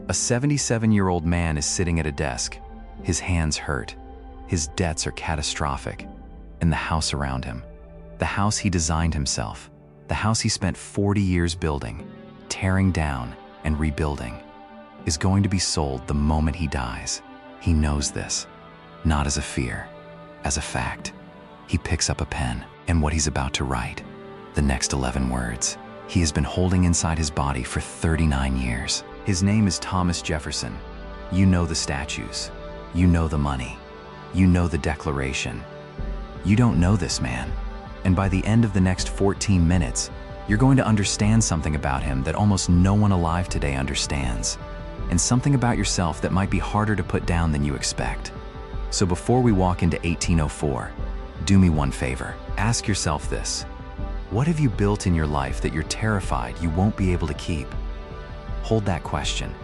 A 77-year-old man is sitting at a desk. His hands hurt. His debts are catastrophic. And the house around him, the house he designed himself, the house he spent 40 years building, tearing down and rebuilding, is going to be sold the moment he dies. He knows this, not as a fear, as a fact. He picks up a pen, and what he's about to write, the next 11 words, he has been holding inside his body for 39 years. His name is Thomas Jefferson. You know the statues. You know the money. You know the Declaration. You don't know this man. And by the end of the next 14 minutes, you're going to understand something about him that almost no one alive today understands, and something about yourself that might be harder to put down than you expect. So before we walk into 1804, do me one favor. Ask yourself this. What have you built in your life that you're terrified you won't be able to keep? Hold that question.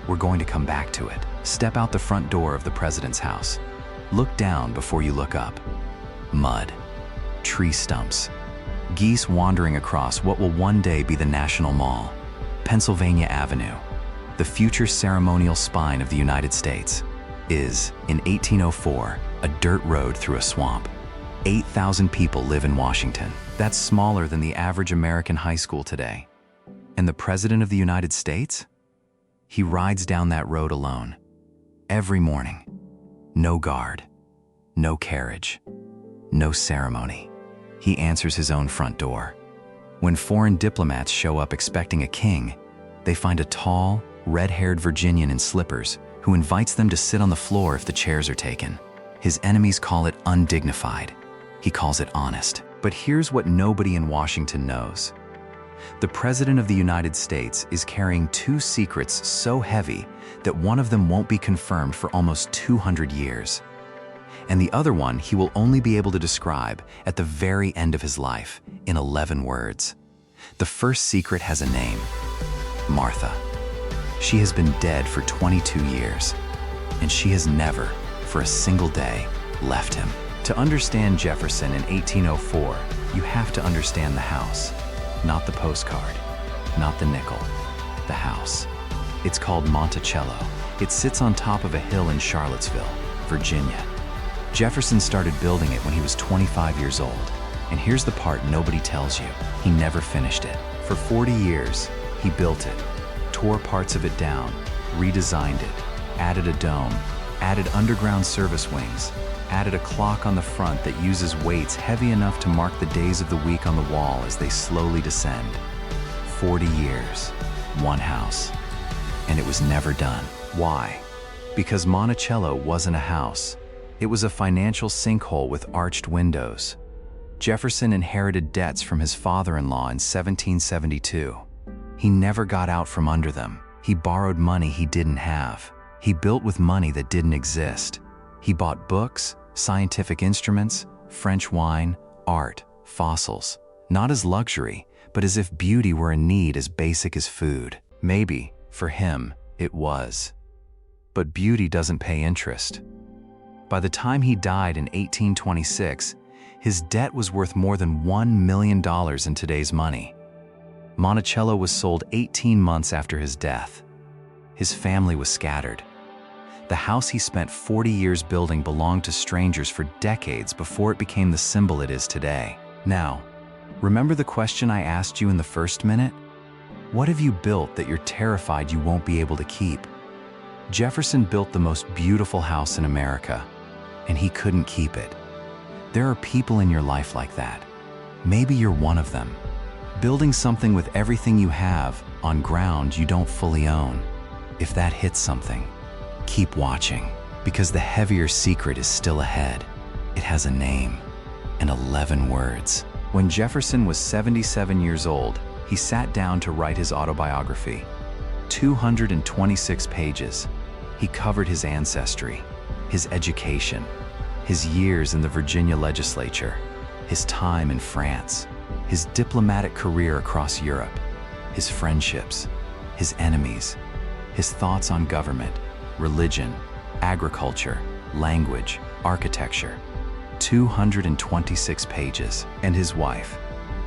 We're going to come back to it. Step out the front door of the president's house. Look down before you look up. Mud, tree stumps, geese wandering across what will one day be the National Mall, Pennsylvania Avenue. The future ceremonial spine of the United States is, in 1804, a dirt road through a swamp. 8,000 people live in Washington. That's smaller than the average American high school today. And the President of the United States? He rides down that road alone. Every morning. No guard. No carriage. No ceremony. He answers his own front door. When foreign diplomats show up expecting a king, they find a tall, red-haired Virginian in slippers who invites them to sit on the floor if the chairs are taken. His enemies call it undignified. He calls it honest. But here's what nobody in Washington knows. The President of the United States is carrying two secrets so heavy that one of them won't be confirmed for almost 200 years. And the other one he will only be able to describe at the very end of his life in 11 words. The first secret has a name: Martha. She has been dead for 22 years, and she has never, for a single day, left him. To understand Jefferson in 1804, you have to understand the house, not the postcard, not the nickel, the house. It's called Monticello. It sits on top of a hill in Charlottesville, Virginia. Jefferson started building it when he was 25 years old. And here's the part nobody tells you. He never finished it. For 40 years, he built it, tore parts of it down, redesigned it, added a dome, added underground service wings, added a clock on the front that uses weights heavy enough to mark the days of the week on the wall as they slowly descend. 40 years, one house. And it was never done. Why? Because Monticello wasn't a house. It was a financial sinkhole with arched windows. Jefferson inherited debts from his father-in-law in 1772. He never got out from under them. He borrowed money he didn't have. He built with money that didn't exist. He bought books, scientific instruments, French wine, art, fossils, not as luxury, but as if beauty were a need as basic as food. Maybe, for him, it was. But beauty doesn't pay interest. By the time he died in 1826, his debt was worth more than $1 million in today's money. Monticello was sold 18 months after his death. His family was scattered. The house he spent 40 years building belonged to strangers for decades before it became the symbol it is today. Now, remember the question I asked you in the first minute? What have you built that you're terrified you won't be able to keep? Jefferson built the most beautiful house in America, and he couldn't keep it. There are people in your life like that. Maybe you're one of them. Building something with everything you have on ground you don't fully own. If that hits something, keep watching, because the heavier secret is still ahead. It has a name and 11 words. When Jefferson was 77 years old, he sat down to write his autobiography. 226 pages. He covered his ancestry, his education, his years in the Virginia legislature, his time in France, his diplomatic career across Europe, his friendships, his enemies, his thoughts on government, religion, agriculture, language, architecture. 226 pages. And his wife,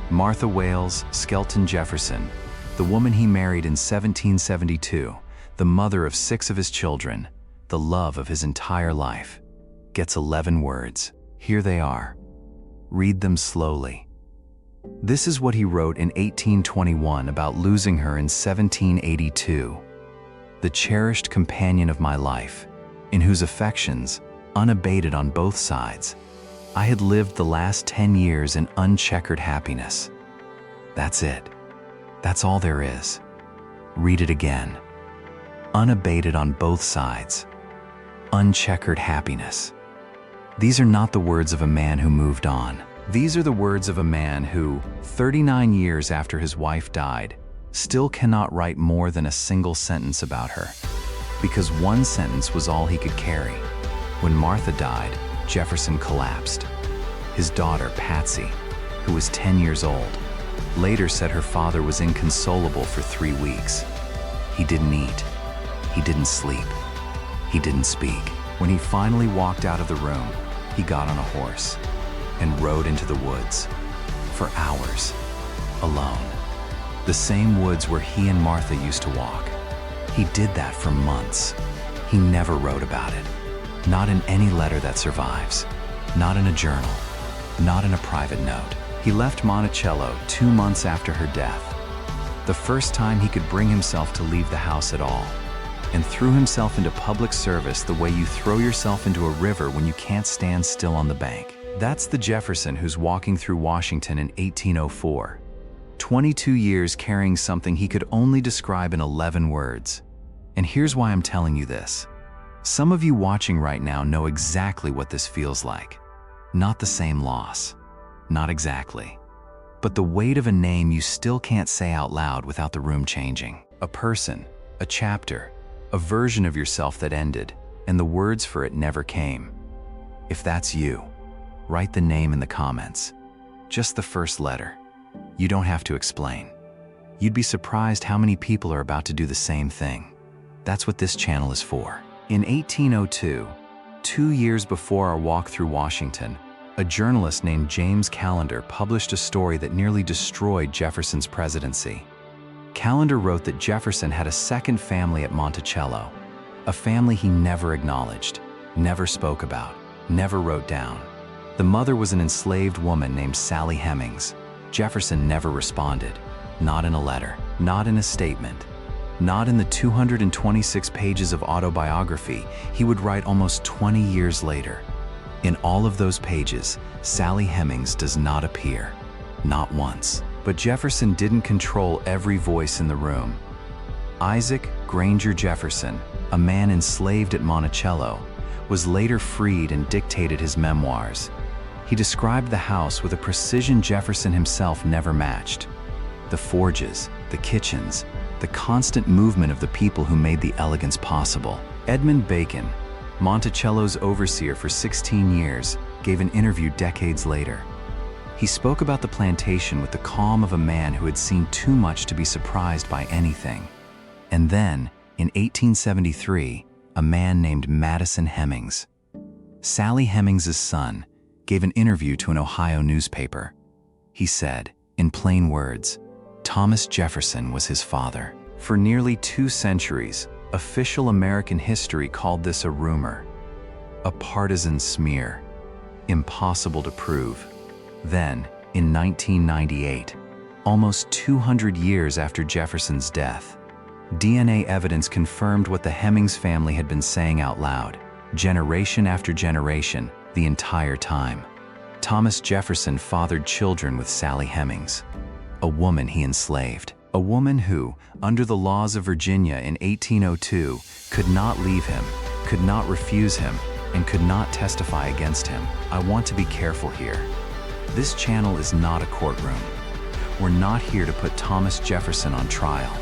Martha Wales Skelton Jefferson, the woman he married in 1772, the mother of 6 of his children, the love of his entire life, gets 11 words. Here they are. Read them slowly. This is what he wrote in 1821 about losing her in 1782. The cherished companion of my life, in whose affections, unabated on both sides, I had lived the last 10 years in uncheckered happiness. That's it. That's all there is. Read it again. Unabated on both sides. Uncheckered happiness. These are not the words of a man who moved on. These are the words of a man who, 39 years after his wife died, still cannot write more than a single sentence about her, because one sentence was all he could carry. When Martha died, Jefferson collapsed. His daughter, Patsy, who was 10 years old, later said her father was inconsolable for 3 weeks. He didn't eat. He didn't sleep. He didn't speak. When he finally walked out of the room, he got on a horse and rode into the woods for hours, alone. The same woods where he and Martha used to walk. He did that for months. He never wrote about it. Not in any letter that survives. Not in a journal. Not in a private note. He left Monticello 2 months after her death. The first time he could bring himself to leave the house at all, and threw himself into public service the way you throw yourself into a river when you can't stand still on the bank. That's the Jefferson who's walking through Washington in 1804. 22 years carrying something he could only describe in 11 words. And here's why I'm telling you this. Some of you watching right now know exactly what this feels like. Not the same loss. Not exactly. But the weight of a name you still can't say out loud without the room changing. A person, a chapter, a version of yourself that ended, and the words for it never came. If that's you, write the name in the comments. Just the first letter. You don't have to explain. You'd be surprised how many people are about to do the same thing. That's what this channel is for. In 1802, 2 years before our walk through Washington, a journalist named James Callender published a story that nearly destroyed Jefferson's presidency. Callender wrote that Jefferson had a second family at Monticello, a family he never acknowledged, never spoke about, never wrote down. The mother was an enslaved woman named Sally Hemings. Jefferson never responded, not in a letter, not in a statement, not in the 226 pages of autobiography he would write almost 20 years later. In all of those pages, Sally Hemings does not appear, not once. But Jefferson didn't control every voice in the room. Isaac Granger Jefferson, a man enslaved at Monticello, was later freed and dictated his memoirs. He described the house with a precision Jefferson himself never matched. The forges, the kitchens, the constant movement of the people who made the elegance possible. Edmund Bacon, Monticello's overseer for 16 years, gave an interview decades later. He spoke about the plantation with the calm of a man who had seen too much to be surprised by anything. And then, in 1873, a man named Madison Hemings, Sally Hemings' son, gave an interview to an Ohio newspaper. He said, in plain words, Thomas Jefferson was his father. For nearly 2 centuries, official American history called this a rumor, a partisan smear, impossible to prove. Then, in 1998, almost 200 years after Jefferson's death, DNA evidence confirmed what the Hemings family had been saying out loud, generation after generation, the entire time. Thomas Jefferson fathered children with Sally Hemings, a woman he enslaved, a woman who, under the laws of Virginia in 1802, could not leave him, could not refuse him, and could not testify against him. I want to be careful here. This channel is not a courtroom. We're not here to put Thomas Jefferson on trial.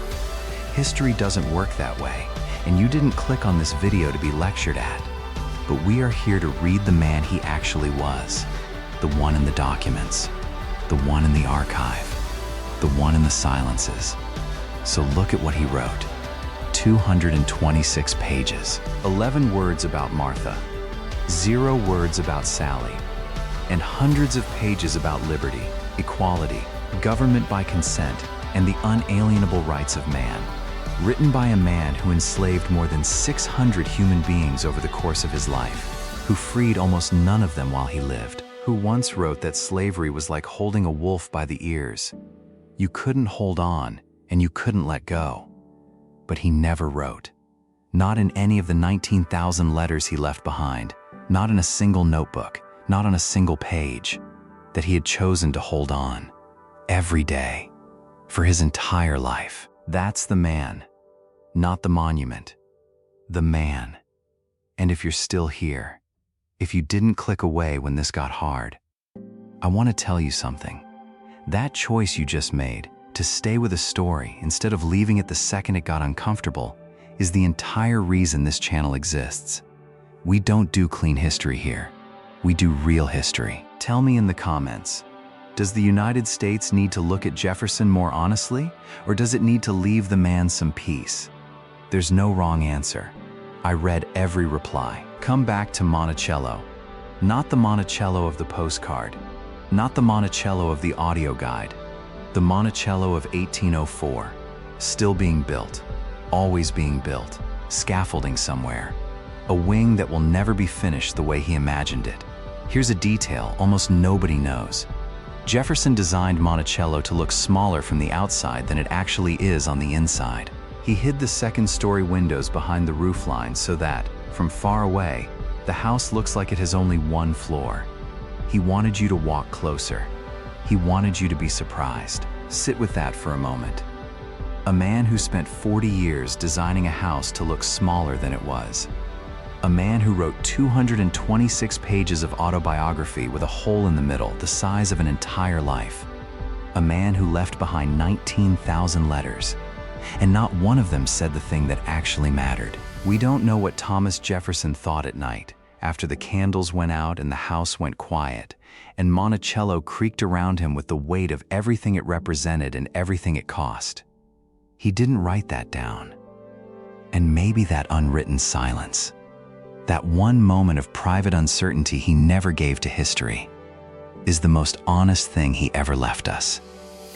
History doesn't work that way, and you didn't click on this video to be lectured at. But we are here to read the man he actually was, the one in the documents, the one in the archive, the one in the silences. So look at what he wrote. 226 pages, 11 words about Martha, 0 words about Sally, and hundreds of pages about liberty, equality, government by consent, and the unalienable rights of man. written by a man who enslaved more than 600 human beings over the course of his life, who freed almost none of them while he lived, who once wrote that slavery was like holding a wolf by the ears. You couldn't hold on, and you couldn't let go. But he never wrote. Not in any of the 19,000 letters he left behind, not in a single notebook, not on a single page, that he had chosen to hold on. Every day, for his entire life. That's the man, not the monument. The man. And if you're still here, if you didn't click away when this got hard, I want to tell you something. That choice you just made, to stay with a story instead of leaving it the second it got uncomfortable, is the entire reason this channel exists. We don't do clean history here. We do real history. Tell me in the comments, does the United States need to look at Jefferson more honestly, or does it need to leave the man some peace? There's no wrong answer. I read every reply. Come back to Monticello. Not the Monticello of the postcard, not the Monticello of the audio guide, the Monticello of 1804, still being built, always being built, scaffolding somewhere, a wing that will never be finished the way he imagined it. Here's a detail almost nobody knows. Jefferson designed Monticello to look smaller from the outside than it actually is on the inside. He hid the second-story windows behind the roofline so that, from far away, the house looks like it has only one floor. He wanted you to walk closer. He wanted you to be surprised. Sit with that for a moment. A man who spent 40 years designing a house to look smaller than it was. A man who wrote 226 pages of autobiography with a hole in the middle the size of an entire life. A man who left behind 19,000 letters, and not one of them said the thing that actually mattered. We don't know what Thomas Jefferson thought at night, after the candles went out and the house went quiet, and Monticello creaked around him with the weight of everything it represented and everything it cost. He didn't write that down. And maybe that unwritten silence, that one moment of private uncertainty he never gave to history, is the most honest thing he ever left us.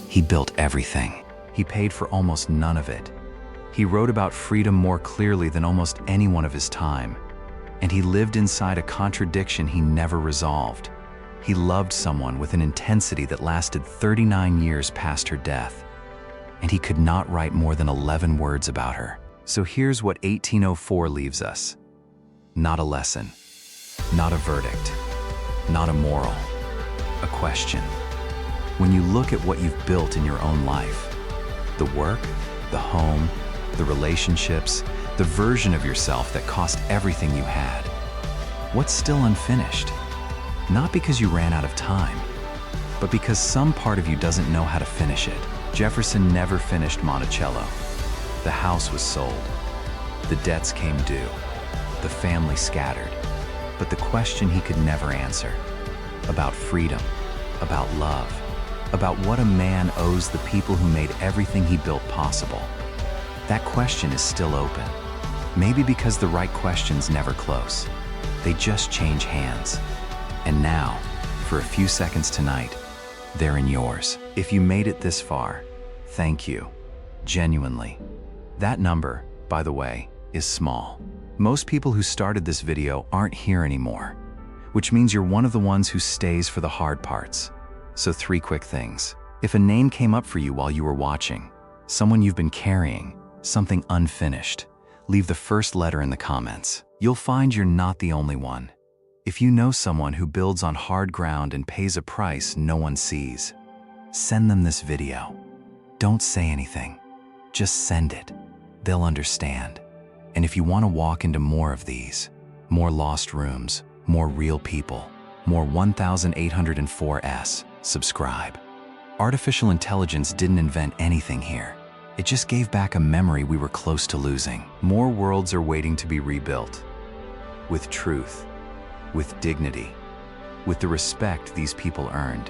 He built everything. He paid for almost none of it. He wrote about freedom more clearly than almost anyone of his time. And he lived inside a contradiction he never resolved. He loved someone with an intensity that lasted 39 years past her death. And he could not write more than 11 words about her. So here's what 1804 leaves us. Not a lesson, not a verdict, not a moral, a question. When you look at what you've built in your own life, the work, the home, the relationships, the version of yourself that cost everything you had, what's still unfinished? Not because you ran out of time, but because some part of you doesn't know how to finish it. Jefferson never finished Monticello. The house was sold. The debts came due. The family scattered. But the question he could never answer, about freedom, about love, about what a man owes the people who made everything he built possible, that question is still open. Maybe because the right questions never close. They just change hands. And now, for a few seconds tonight, they're in yours. If you made it this far, thank you. Genuinely. That number, by the way, is small. Most people who started this video aren't here anymore, which means you're one of the ones who stays for the hard parts. So 3 quick things. If a name came up for you while you were watching, someone you've been carrying, something unfinished, leave the first letter in the comments. You'll find you're not the only one. If you know someone who builds on hard ground and pays a price no one sees, send them this video. Don't say anything. Just send it. They'll understand. And if you want to walk into more of these, more lost rooms, more real people, more 1804s, subscribe. Artificial intelligence didn't invent anything here. It just gave back a memory we were close to losing. More worlds are waiting to be rebuilt. With truth, with dignity, with the respect these people earned.